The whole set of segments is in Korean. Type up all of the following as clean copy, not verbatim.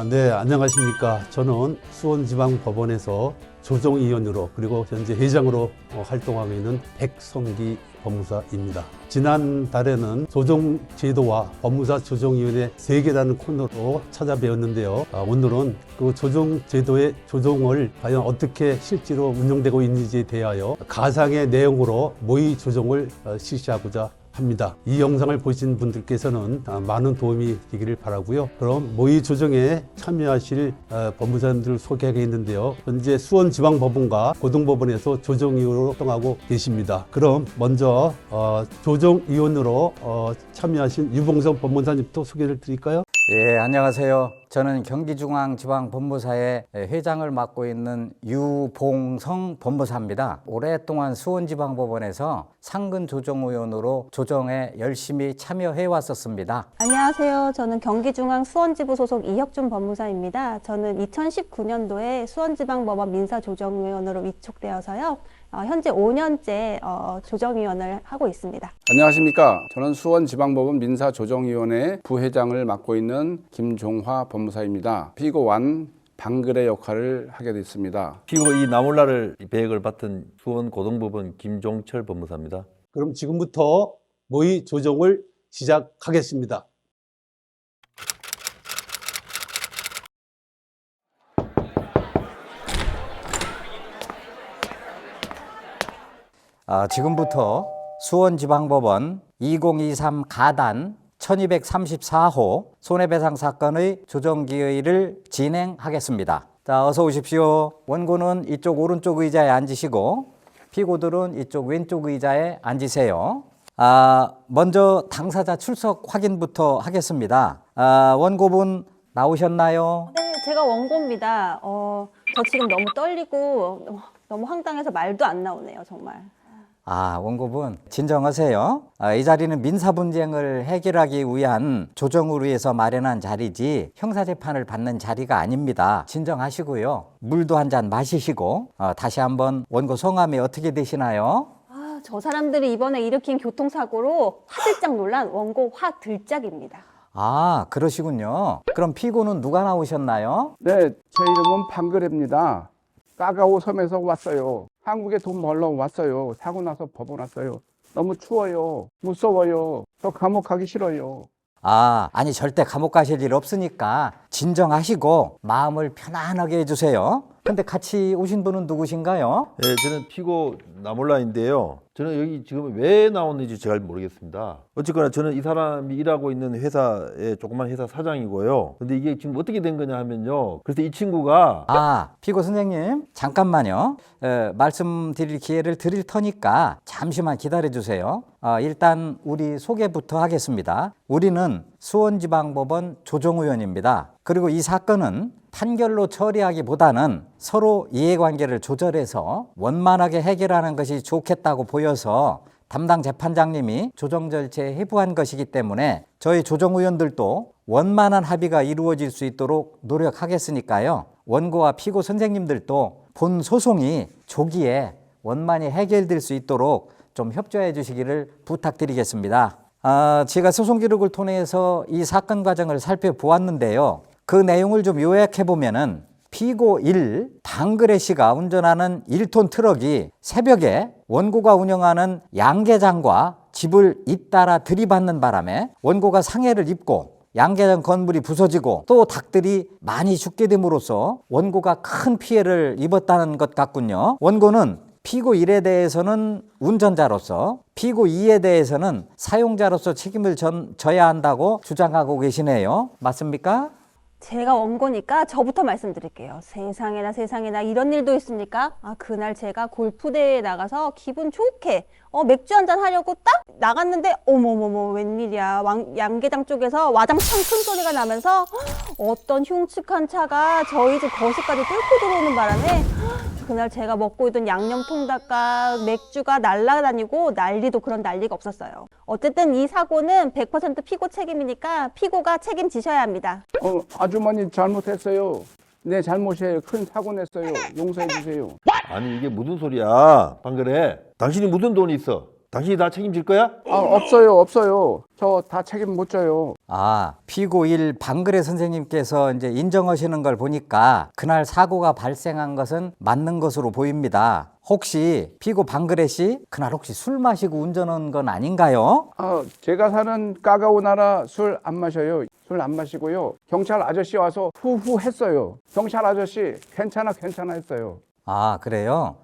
네, 안녕하십니까. 저는 수원지방법원에서 조정위원으로 그리고 현재 회장으로 활동하고 있는 백성기 법무사입니다. 지난달에는 조정제도와 법무사 조정위원회 3개라는 코너로 찾아뵈었는데요. 오늘은 그 조정제도의 조정을 과연 어떻게 실제로 운영되고 있는지에 대하여 가상의 내용으로 모의 조정을 실시하고자 합니다. 이 영상을 보신 분들께서는 많은 도움이 되기를 바라고요. 그럼 모의 조정에 참여하실 법무사님들을 소개하겠는데요. 현재 수원지방법원과 고등법원에서 조정위원으로 활동하고 계십니다. 그럼 먼저 조정위원으로 참여하신 유봉성 법무사님부터 소개를 드릴까요? 예, 안녕하세요. 저는 경기중앙지방법무사의 회장을 맡고 있는 유봉성 법무사입니다. 오랫동안 수원지방법원에서 상근조정위원으로 조정에 열심히 참여해 왔었습니다. 안녕하세요. 저는 경기중앙 수원지부 소속 이혁준 법무사입니다. 저는 2019년도에 수원지방법원 민사조정위원으로 위촉되어서요. 현재 5년째 조정위원을 하고 있습니다. 안녕하십니까. 저는 수원지방법원 민사조정위원회 부회장을 맡고 있는 김종화 법무사입니다. 피고완 방글의 역할을 하게 됐습니다. 피고 이 나몰라를 배역을 맡은 수원고등법원 김종철 법무사입니다. 그럼 지금부터 모의 조정을 시작하겠습니다. 지금부터 수원지방법원 2023 가단 1234호 손해배상 사건의 조정기회를 진행하겠습니다. 자, 어서 오십시오. 원고는 이쪽 오른쪽 의자에 앉으시고 피고들은 이쪽 왼쪽 의자에 앉으세요. 먼저 당사자 출석 확인부터 하겠습니다. 원고분 나오셨나요? 네, 제가 원고입니다. 저 지금 너무 떨리고 너무 황당해서 말도 안 나오네요, 정말. 원고분 진정하세요. 이 자리는 민사분쟁을 해결하기 위한 조정을 위해서 마련한 자리지 형사재판을 받는 자리가 아닙니다. 진정하시고요. 물도 한 잔 마시시고 다시 한번 원고 성함이 어떻게 되시나요? 저 사람들이 이번에 일으킨 교통사고로 화들짝 놀란 원고 화들짝입니다. 그러시군요. 그럼 피고는 누가 나오셨나요? 네, 제 이름은 방글입니다. 까가오 섬에서 왔어요. 한국에 돈 벌러 왔어요. 사고 나서 법원 왔어요. 너무 추워요. 무서워요. 저 감옥 가기 싫어요. 아니 절대 감옥 가실 일 없으니까 진정하시고 마음을 편안하게 해주세요. 근데 같이 오신 분은 누구신가요? 네, 저는 피고 나몰라인데요. 저는 여기 지금 왜 나왔는지 잘 모르겠습니다. 어쨌거나 저는 이 사람이 일하고 있는 회사의 조그만 회사 사장이고요. 근데 이게 지금 어떻게 된 거냐 하면요. 그래서 이 친구가 피고 선생님 잠깐만요. 말씀드릴 기회를 드릴 터니까 잠시만 기다려 주세요. 일단 우리 소개부터 하겠습니다. 우리는 수원지방법원 조정위원입니다. 그리고 이 사건은 판결로 처리하기보다는 서로 이해관계를 조절해서 원만하게 해결하는 것이 좋겠다고 보여서 담당 재판장님이 조정 절차에 회부한 것이기 때문에 저희 조정위원들도 원만한 합의가 이루어질 수 있도록 노력하겠으니까요. 원고와 피고 선생님들도 본 소송이 조기에 원만히 해결될 수 있도록 좀 협조해 주시기를 부탁드리겠습니다. 제가 소송 기록을 통해서 이 사건 과정을 살펴보았는데요. 그 내용을 좀 요약해보면은 피고 1, 방글의 씨가 운전하는 1톤 트럭이 새벽에 원고가 운영하는 양계장과 집을 잇따라 들이받는 바람에 원고가 상해를 입고 양계장 건물이 부서지고 또 닭들이 많이 죽게 됨으로써 원고가 큰 피해를 입었다는 것 같군요. 원고는 피고 1에 대해서는 운전자로서, 피고 2에 대해서는 사용자로서 책임을 져야 한다고 주장하고 계시네요. 맞습니까? 제가 원고니까 저부터 말씀드릴게요. 세상에나 이런 일도 있습니까? 그날 제가 골프대회에 나가서 기분 좋게 맥주 한잔 하려고 딱 나갔는데 어머머머 웬일이야. 양계장 쪽에서 와장창 큰 소리가 나면서 어떤 흉측한 차가 저희 집 거실까지 뚫고 들어오는 바람에 그날 제가 먹고 있던 양념통닭과 맥주가 날아다니고 난리도 그런 난리가 없었어요. 어쨌든 이 사고는 100% 피고 책임이니까 피고가 책임지셔야 합니다. 아주머니 잘못했어요. 내 잘못이에요. 큰 사고 냈어요. 용서해 주세요. 아니 이게 무슨 소리야? 방그래. 당신이 무슨 돈이 있어? 당신이 다 책임질 거야? 없어요. 저 다 책임 못 져요. 아, 피고 1 방그레 선생님께서 이제 인정하시는 걸 보니까 그날 사고가 발생한 것은 맞는 것으로 보입니다. 혹시 피고 방그레 씨 그날 혹시 술 마시고 운전한 건 아닌가요? 제가 사는 까가오나라 술 안 마셔요. 술 안 마시고요. 경찰 아저씨 와서 후후 했어요. 경찰 아저씨 괜찮아 했어요. 아, 그래요?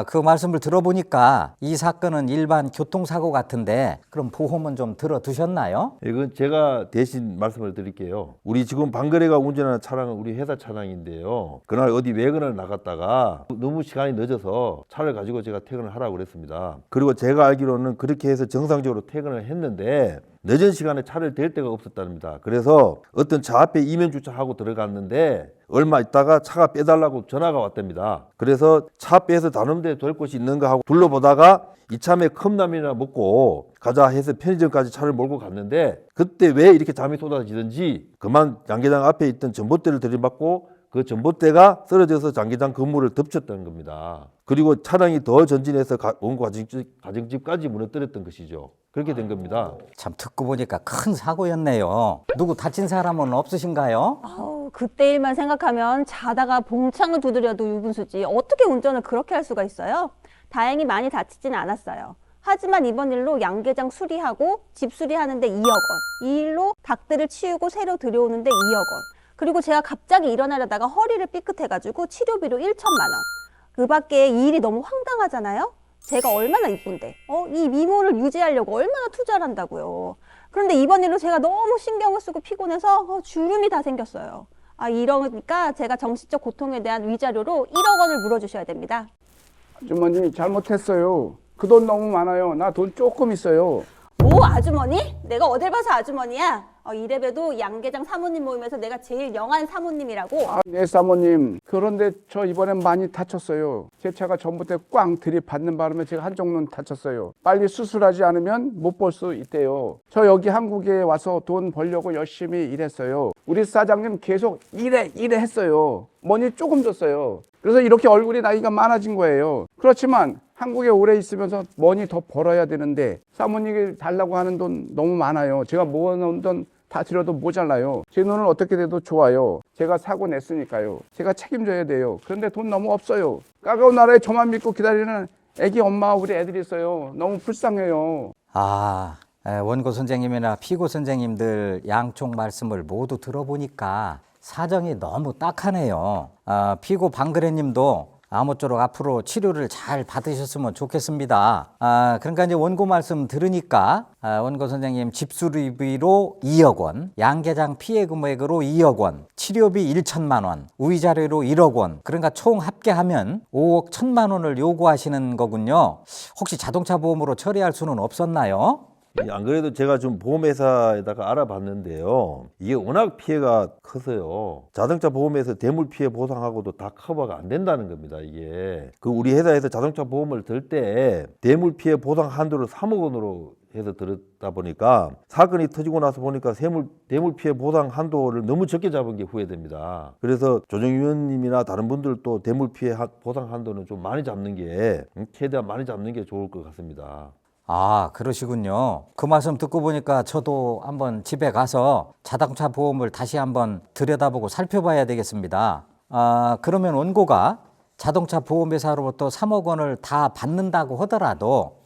그 말씀을 들어보니까 이 사건은 일반 교통사고 같은데 그럼 보험은 좀 들어두셨나요? 이건 제가 대신 말씀을 드릴게요. 우리 지금 방거래가 운전하는 차량은 우리 회사 차량인데요. 그날 어디 외근을 나갔다가 너무 시간이 늦어서 차를 가지고 제가 퇴근을 하라고 그랬습니다. 그리고 제가 알기로는 그렇게 해서 정상적으로 퇴근을 했는데 늦은 시간에 차를 댈 데가 없었답니다. 그래서 어떤 차 앞에 이면 주차하고 들어갔는데 얼마 있다가 차가 빼달라고 전화가 왔답니다. 그래서 차 빼서 다른 데 될 곳이 있는가 하고 둘러보다가 이참에 컵라면이나 먹고 가자 해서 편의점까지 차를 몰고 갔는데 그때 왜 이렇게 잠이 쏟아지든지 그만 양계장 앞에 있던 전봇대를 들이받고 그 전봇대가 쓰러져서 장기장 건물을 덮쳤다는 겁니다. 그리고 차량이 더 전진해서 원고 가정집까지 무너뜨렸던 것이죠. 그렇게 된 겁니다. 참 듣고 보니까 큰 사고였네요. 누구 다친 사람은 없으신가요? 아우, 그때 일만 생각하면 자다가 봉창을 두드려도 유분수지 어떻게 운전을 그렇게 할 수가 있어요? 다행히 많이 다치진 않았어요. 하지만 이번 일로 양계장 수리하고 집 수리하는데 2억 원, 이 일로 닭들을 치우고 새로 들여오는데 2억 원, 그리고 제가 갑자기 일어나려다가 허리를 삐끗해가지고 치료비로 1천만 원. 그 밖에 이 일이 너무 황당하잖아요? 제가 얼마나 이쁜데 이 미모를 유지하려고 얼마나 투자를 한다고요. 그런데 이번 일로 제가 너무 신경을 쓰고 피곤해서 주름이 다 생겼어요. 이러니까 제가 정신적 고통에 대한 위자료로 1억 원을 물어주셔야 됩니다. 아주머니 잘못했어요. 그 돈 너무 많아요. 나 돈 조금 있어요. 뭐 아주머니? 내가 어딜 봐서 아주머니야? 이래봬도 양계장 사모님 모임에서 내가 제일 영한 사모님이라고. 네 사모님. 그런데 저 이번엔 많이 다쳤어요. 제 차가 전봇대 꽝 들이받는 바람에 제가 한쪽 눈 다쳤어요. 빨리 수술하지 않으면 못 볼 수 있대요. 저 여기 한국에 와서 돈 벌려고 열심히 일했어요. 우리 사장님 계속 일해 했어요. 머니 조금 줬어요. 그래서 이렇게 얼굴이 나이가 많아진 거예요. 그렇지만 한국에 오래 있으면서 머니 더 벌어야 되는데 사모님이 달라고 하는 돈 너무 많아요. 제가 모아놓은 돈 다 드려도 모자라요. 제 눈은 어떻게 돼도 좋아요. 제가 사고 냈으니까요. 제가 책임져야 돼요. 그런데 돈 너무 없어요. 까가운 나라에 저만 믿고 기다리는 애기 엄마 우리 애들이 있어요. 너무 불쌍해요. 원고 선생님이나 피고 선생님들 양쪽 말씀을 모두 들어보니까 사정이 너무 딱하네요. 피고 방그레 님도 아무쪼록 앞으로 치료를 잘 받으셨으면 좋겠습니다. 그러니까 이제 원고 말씀 들으니까 원고 선생님 집수리비로 2억 원, 양계장 피해 금액으로 2억 원, 치료비 1천만 원, 위자료로 1억 원, 그러니까 총 합계하면 5억 1천만 원을 요구하시는 거군요. 혹시 자동차 보험으로 처리할 수는 없었나요? 안 그래도 제가 좀 보험회사에다가 알아봤는데요. 이게 워낙 피해가 커서요. 자동차 보험에서 대물 피해 보상하고도 다 커버가 안 된다는 겁니다. 이게 그 우리 회사에서 자동차 보험을 들 때 대물 피해 보상 한도를 3억 원으로 해서 들었다 보니까 사건이 터지고 나서 보니까 대물 피해 보상 한도를 너무 적게 잡은 게 후회됩니다. 그래서 조정위원님이나 다른 분들도 대물 피해 보상 한도는 좀 많이 잡는 게 최대한 많이 잡는 게 좋을 것 같습니다. 그러시군요. 그 말씀 듣고 보니까 저도 한번 집에 가서 자동차 보험을 다시 한번 들여다보고 살펴봐야 되겠습니다. 그러면 원고가 자동차 보험회사로부터 3억 원을 다 받는다고 하더라도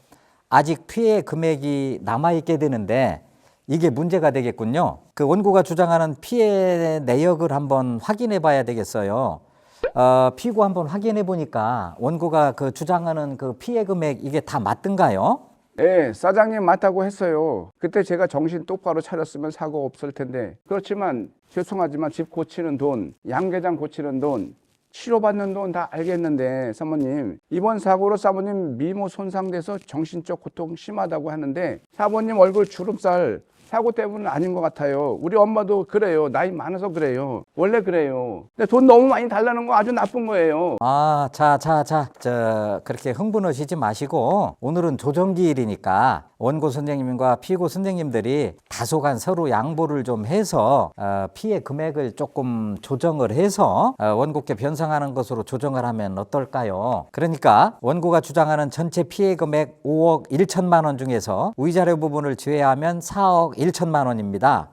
아직 피해 금액이 남아있게 되는데 이게 문제가 되겠군요. 그 원고가 주장하는 피해 내역을 한번 확인해 봐야 되겠어요. 피고 한번 확인해 보니까 원고가 그 주장하는 그 피해 금액 이게 다 맞던가요? 네, 사장님 맞다고 했어요. 그때 제가 정신 똑바로 차렸으면 사고 없을 텐데. 그렇지만 죄송하지만 집 고치는 돈, 양계장 고치는 돈, 치료받는 돈 다 알겠는데 사모님 이번 사고로 사모님 미모 손상돼서 정신적 고통 심하다고 하는데 사모님 얼굴 주름살 사고 때문은 아닌 것 같아요. 우리 엄마도 그래요. 나이 많아서 그래요. 원래 그래요. 근데 돈 너무 많이 달라는 거 아주 나쁜 거예요. 그렇게 흥분하시지 마시고 오늘은 조정기일이니까 원고 선생님과 피고 선생님들이 다소간 서로 양보를 좀 해서 피해 금액을 조금 조정을 해서 원고께 변상하는 것으로 조정을 하면 어떨까요? 그러니까 원고가 주장하는 전체 피해 금액 5억 1천만 원 중에서 위자료 부분을 제외하면 4억 1천만 원입니다.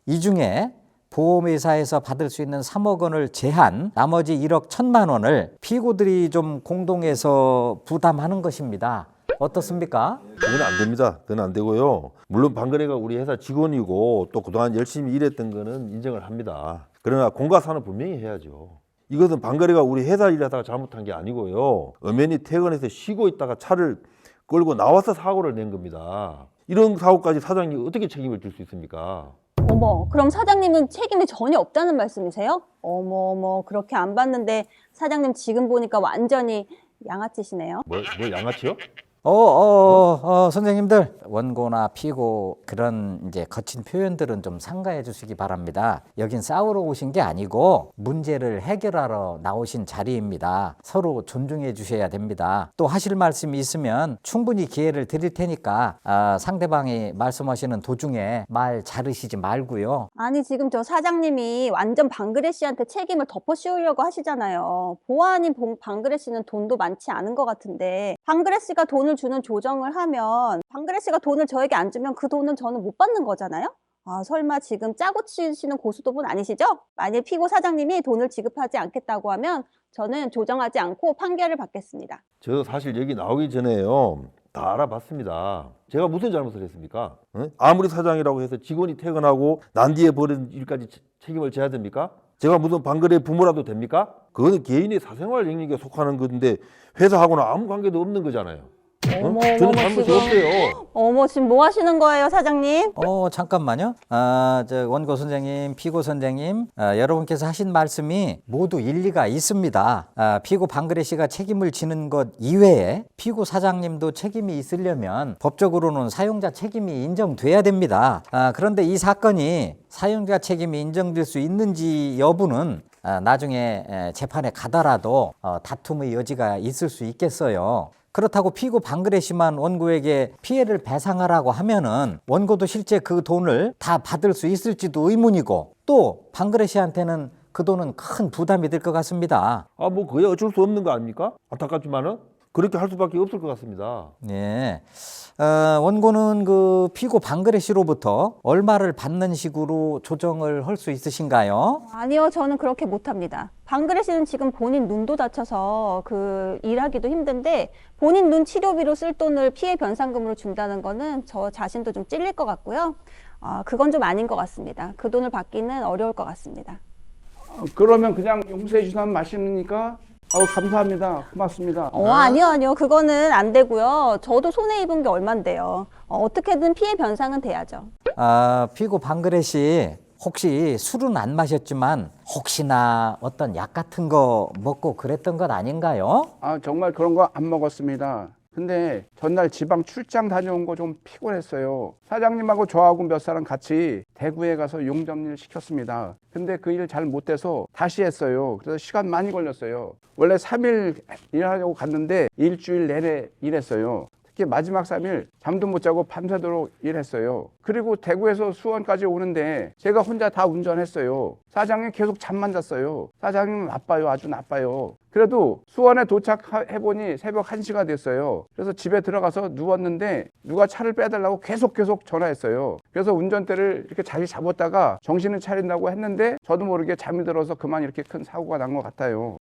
이 중에 보험회사에서 받을 수 있는 3억 원을 제한 나머지 1억 1천만 원을 피고들이 좀 공동해서 부담하는 것입니다. 어떻습니까? 그건 안 됩니다. 그건 안 되고요. 물론 방거래가 우리 회사 직원이고 또 그동안 열심히 일했던 거는 인정을 합니다. 그러나 공과사는 분명히 해야죠. 이것은 방거래가 우리 회사 일하다가 잘못한 게 아니고요. 엄연히 퇴근해서 쉬고 있다가 차를 끌고 나와서 사고를 낸 겁니다. 이런 사고까지 사장님이 어떻게 책임을 질 수 있습니까? 어머, 그럼 사장님은 책임이 전혀 없다는 말씀이세요? 어머, 그렇게 안 봤는데 사장님 지금 보니까 완전히 양아치시네요. 뭘 양아치요? 선생님들 원고나 피고 그런 이제 거친 표현들은 좀 삼가해 주시기 바랍니다. 여긴 싸우러 오신 게 아니고 문제를 해결하러 나오신 자리입니다. 서로 존중해 주셔야 됩니다. 또 하실 말씀이 있으면 충분히 기회를 드릴 테니까 상대방이 말씀하시는 도중에 말 자르시지 말고요. 아니, 지금 저 사장님이 완전 방그레 씨한테 책임을 덮어 씌우려고 하시잖아요. 보아하니 방그레 씨는 돈도 많지 않은 것 같은데 방그레 씨가 돈을 주는 조정을 하면 방그레 씨가 돈을 저에게 안 주면 그 돈은 저는 못 받는 거잖아요? 설마 지금 짜고 치시는 고수도분 아니시죠? 만일 피고 사장님이 돈을 지급하지 않겠다고 하면 저는 조정하지 않고 판결을 받겠습니다. 저 사실 여기 나오기 전에요. 다 알아봤습니다. 제가 무슨 잘못을 했습니까? 아무리 사장이라고 해서 직원이 퇴근하고 난 뒤에 벌인 일까지 책임을 져야 됩니까? 제가 무슨 방거래 부모라도 됩니까? 그거는 개인의 사생활 영역에 속하는 건데 회사하고는 아무 관계도 없는 거잖아요. 어머, 저는 잘못이 없어요. 어머, 지금 뭐 하시는 거예요, 사장님? 잠깐만요. 저 원고 선생님, 피고 선생님, 여러분께서 하신 말씀이 모두 일리가 있습니다. 피고 방그레 씨가 책임을 지는 것 이외에 피고 사장님도 책임이 있으려면 법적으로는 사용자 책임이 인정돼야 됩니다. 그런데 이 사건이 사용자 책임이 인정될 수 있는지 여부는 나중에 재판에 가더라도 다툼의 여지가 있을 수 있겠어요. 그렇다고 피고 방그레 씨만 원고에게 피해를 배상하라고 하면은 원고도 실제 그 돈을 다 받을 수 있을지도 의문이고 또 방그레 씨한테는 그 돈은 큰 부담이 될 것 같습니다. 뭐 그게 어쩔 수 없는 거 아닙니까? 안타깝지만은 그렇게 할 수밖에 없을 것 같습니다. 예. 원고는 그 피고 방그레 씨로부터 얼마를 받는 식으로 조정을 할 수 있으신가요? 아니요, 저는 그렇게 못합니다. 방그레 씨는 지금 본인 눈도 다쳐서 일하기도 힘든데 본인 눈 치료비로 쓸 돈을 피해 변상금으로 준다는 거는 저 자신도 좀 찔릴 것 같고요. 그건 좀 아닌 것 같습니다. 그 돈을 받기는 어려울 것 같습니다. 그러면 그냥 용서해 주시면 마시니까 감사합니다. 고맙습니다. 아니요. 그거는 안 되고요. 저도 손해 입은 게 얼만데요. 어떻게든 피해 변상은 돼야죠. 피고 방그레 씨 혹시 술은 안 마셨지만 혹시나 어떤 약 같은 거 먹고 그랬던 것 아닌가요? 정말 그런 거 안 먹었습니다. 근데 전날 지방 출장 다녀온 거 좀 피곤했어요. 사장님하고 저하고 몇 사람 같이 대구에 가서 용접일 시켰습니다. 근데 그 일 잘 못해서 다시 했어요. 그래서 시간 많이 걸렸어요. 원래 3일 일하려고 갔는데 일주일 내내 일했어요. 특히 마지막 3일 잠도 못 자고 밤새도록 일했어요. 그리고 대구에서 수원까지 오는데 제가 혼자 다 운전했어요. 사장님 계속 잠만 잤어요. 사장님 나빠요. 아주 나빠요. 그래도 수원에 도착해보니 새벽 1시가 됐어요. 그래서 집에 들어가서 누웠는데 누가 차를 빼달라고 계속 전화했어요. 그래서 운전대를 이렇게 자기 잡았다가 정신을 차린다고 했는데 저도 모르게 잠이 들어서 그만 이렇게 큰 사고가 난 것 같아요.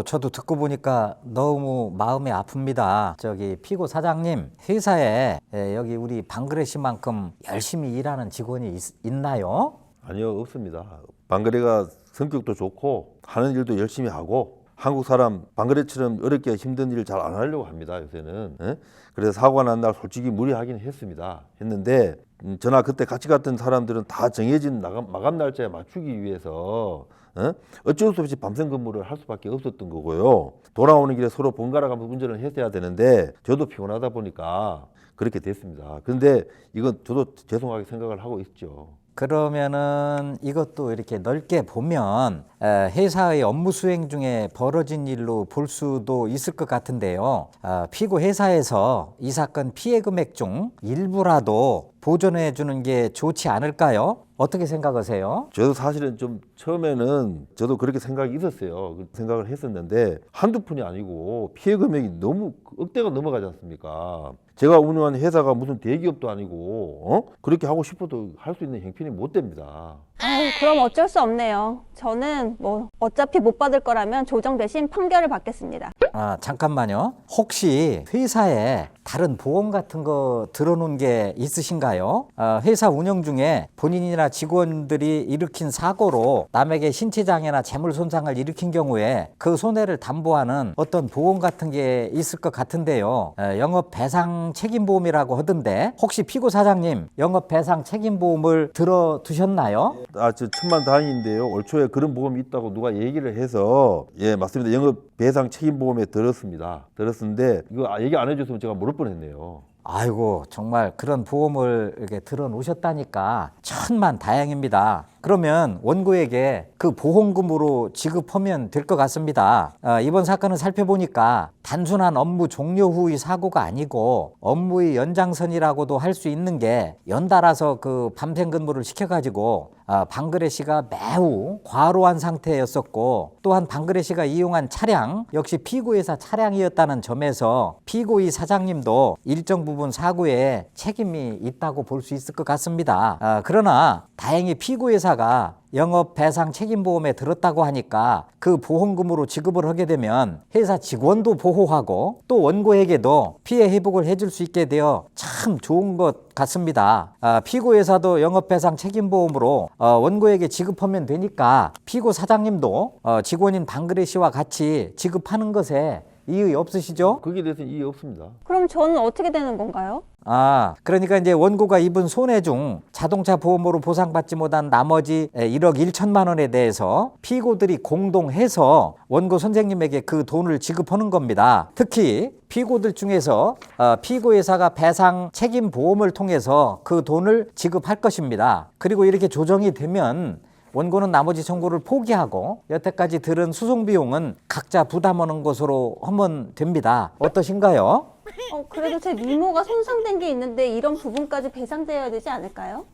저도 듣고 보니까 너무 마음이 아픕니다. 저기 피고 사장님, 회사에 여기 우리 방그레 씨만큼 열심히 일하는 직원이 있나요? 아니요, 없습니다. 방거래가 성격도 좋고 하는 일도 열심히 하고 한국 사람 방거래처럼 어렵게 힘든 일을 잘 안 하려고 합니다, 요새는. 그래서 사고가 난 날 솔직히 무리하긴 했는데 저나 그때 같이 갔던 사람들은 다 정해진 마감 날짜에 맞추기 위해서 어쩔 수 없이 밤샘 근무를 할 수밖에 없었던 거고요. 돌아오는 길에 서로 번갈아 가면서 운전을 했어야 되는데 저도 피곤하다 보니까 그렇게 됐습니다. 그런데 이건 저도 죄송하게 생각을 하고 있죠. 그러면은 이것도 이렇게 넓게 보면 회사의 업무 수행 중에 벌어진 일로 볼 수도 있을 것 같은데요. 피고 회사에서 이 사건 피해 금액 중 일부라도 보존해 주는 게 좋지 않을까요? 어떻게 생각하세요? 저도 사실은 좀 처음에는 저도 그렇게 생각이 있었어요. 그 생각을 했었는데 한두 푼이 아니고 피해 금액이 너무 억대가 넘어가지 않습니까? 제가 운영한 회사가 무슨 대기업도 아니고 그렇게 하고 싶어도 할 수 있는 형편이 못 됩니다. 아유, 그럼 어쩔 수 없네요. 저는 뭐 어차피 못 받을 거라면 조정 대신 판결을 받겠습니다. 잠깐만요. 혹시 회사에 다른 보험 같은 거 들어놓은 게 있으신가요? 회사 운영 중에 본인이나 직원들이 일으킨 사고로 남에게 신체장애나 재물 손상을 일으킨 경우에 그 손해를 담보하는 어떤 보험 같은 게 있을 것 같은데요. 영업 배상 책임보험이라고 하던데 혹시 피고 사장님 영업 배상 책임보험을 들어두셨나요? 저 천만다행인데요. 올 초에 그런 보험이 있다고 누가 얘기를 해서 예 맞습니다. 영업 배상 책임보험에 들었는데 이거 얘기 안 해줬으면 제가 모를 뻔했네요. 아이고 정말 그런 보험을 이렇게 들어놓으셨다니까 천만 다행입니다. 그러면 원고에게 그 보험금으로 지급하면 될 것 같습니다. 이번 사건을 살펴보니까 단순한 업무 종료 후의 사고가 아니고 업무의 연장선이라고도 할 수 있는 게 연달아서 그 밤샘 근무를 시켜가지고 방그레 씨가 매우 과로한 상태였었고 또한 방그레 씨가 이용한 차량 역시 피고회사 차량이었다는 점에서 피고의 사장님도 일정 부분 사고에 책임이 있다고 볼 수 있을 것 같습니다. 그러나 다행히 피고회사가 영업 배상 책임보험에 들었다고 하니까 그 보험금으로 지급을 하게 되면 회사 직원도 보호하고 또 원고에게도 피해 회복을 해줄 수 있게 되어 참 좋은 것 같습니다. 피고회사도 영업 배상 책임보험으로 원고에게 지급하면 되니까 피고 사장님도 직원인 방그레 씨와 같이 지급하는 것에 이의 없으시죠? 거기에 대해서는 이의 없습니다. 그럼 저는 어떻게 되는 건가요? 그러니까 이제 원고가 입은 손해 중 자동차 보험으로 보상받지 못한 나머지 1억 1천만 원에 대해서 피고들이 공동해서 원고 선생님에게 그 돈을 지급하는 겁니다. 특히 피고들 중에서 피고회사가 배상 책임 보험을 통해서 그 돈을 지급할 것입니다. 그리고 이렇게 조정이 되면 원고는 나머지 청구를 포기하고 여태까지 들은 수송 비용은 각자 부담하는 것으로 하면 됩니다. 어떠신가요? 그래도 제 미모가 손상된 게 있는데 이런 부분까지 배상되어야 되지 않을까요?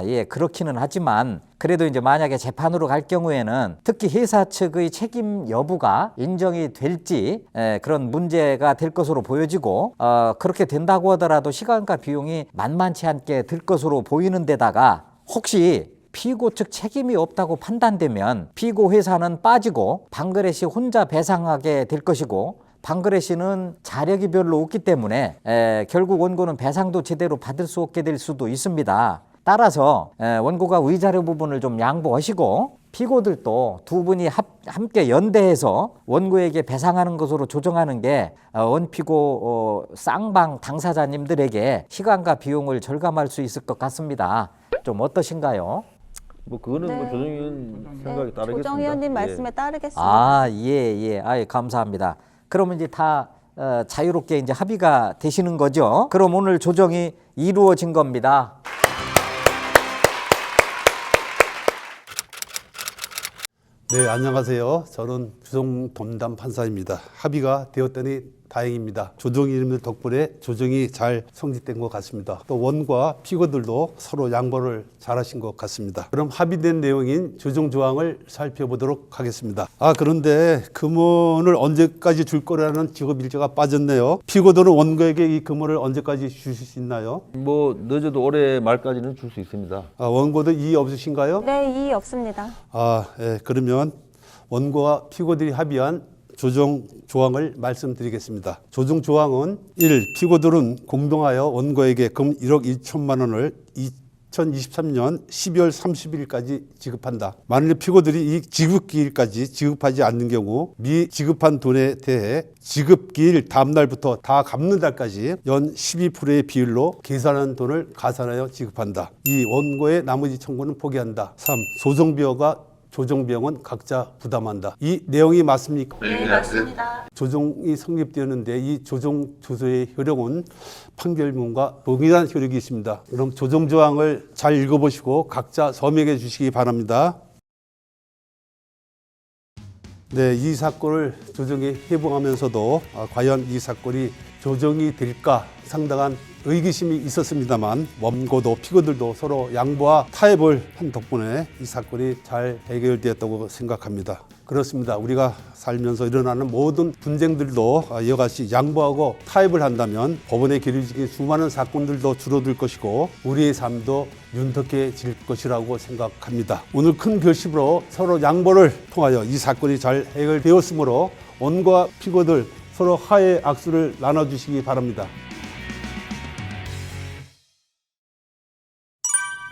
예, 그렇기는 하지만 그래도 이제 만약에 재판으로 갈 경우에는 특히 회사 측의 책임 여부가 인정이 될지 그런 문제가 될 것으로 보여지고 그렇게 된다고 하더라도 시간과 비용이 만만치 않게 들 것으로 보이는 데다가 혹시 피고 측 책임이 없다고 판단되면 피고 회사는 빠지고 방그레 씨 혼자 배상하게 될 것이고 방그레 씨는 자력이 별로 없기 때문에 결국 원고는 배상도 제대로 받을 수 없게 될 수도 있습니다. 따라서 원고가 위자료 부분을 좀 양보하시고 피고들도 두 분이 함께 연대해서 원고에게 배상하는 것으로 조정하는 게 원피고 쌍방 당사자님들에게 시간과 비용을 절감할 수 있을 것 같습니다. 좀 어떠신가요? 뭐 그거는 뭐 조정위원 생각에 따르겠습니다. 조정위원님 말씀에 따르겠습니다. 예. 감사합니다. 그러면 이제 다 자유롭게 이제 합의가 되시는 거죠? 그럼 오늘 조정이 이루어진 겁니다. 네, 안녕하세요. 저는 주정 dom담 판사입니다. 합의가 되었더니 다행입니다. 조정위원 덕분에 조정이 잘 성립된 것 같습니다. 또 원과 피고들도 서로 양보를 잘하신 것 같습니다. 그럼 합의된 내용인 조정 조항을 살펴보도록 하겠습니다. 그런데 금원을 언제까지 줄 거라는 직업 일자가 빠졌네요. 피고들은 원고에게 이 금원을 언제까지 주실 수 있나요? 뭐 늦어도 올해 말까지는 줄 수 있습니다. 원고도 이의 없으신가요? 네, 이의 없습니다. 예, 그러면 원고와 피고들이 합의한 조정 조항을 말씀드리겠습니다. 조정 조항은 1. 피고들은 공동하여 원고에게 금 1억 2천만 원을 2023년 12월 30일까지 지급한다. 만일 피고들이 이 지급기일까지 지급하지 않는 경우 미지급한 돈에 대해 지급기일 다음 날부터 다 갚는 날까지 연 12%의 비율로 계산한 돈을 가산하여 지급한다. 2. 원고의 나머지 청구는 포기한다. 3. 소송비어가 조정 비용은 각자 부담한다. 이 내용이 맞습니까? 네, 맞습니다. 조정이 성립되었는데 이 조정 조서의 효력은 판결문과 동일한 효력이 있습니다. 그럼 조정 조항을 잘 읽어보시고 각자 서명해 주시기 바랍니다. 네, 이 사건을 조정에 해부하면서도 과연 이 사건이 조정이 될까 상당한 의기심이 있었습니다만 원고도 피고들도 서로 양보와 타협을 한 덕분에 이 사건이 잘 해결되었다고 생각합니다. 그렇습니다. 우리가 살면서 일어나는 모든 분쟁들도 이와 같이 양보하고 타협을 한다면 법원에 기울어진 수많은 사건들도 줄어들 것이고 우리의 삶도 윤택해질 것이라고 생각합니다. 오늘 큰 결심으로 서로 양보를 통하여 이 사건이 잘 해결되었으므로 원고와 피고들 서로 화해 악수를 나눠주시기 바랍니다.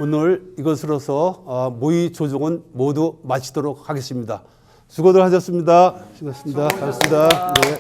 오늘 이것으로서 모의 조정은 모두 마치도록 하겠습니다. 수고들 하셨습니다. 수고하셨습니다. 잘했습니다. 네.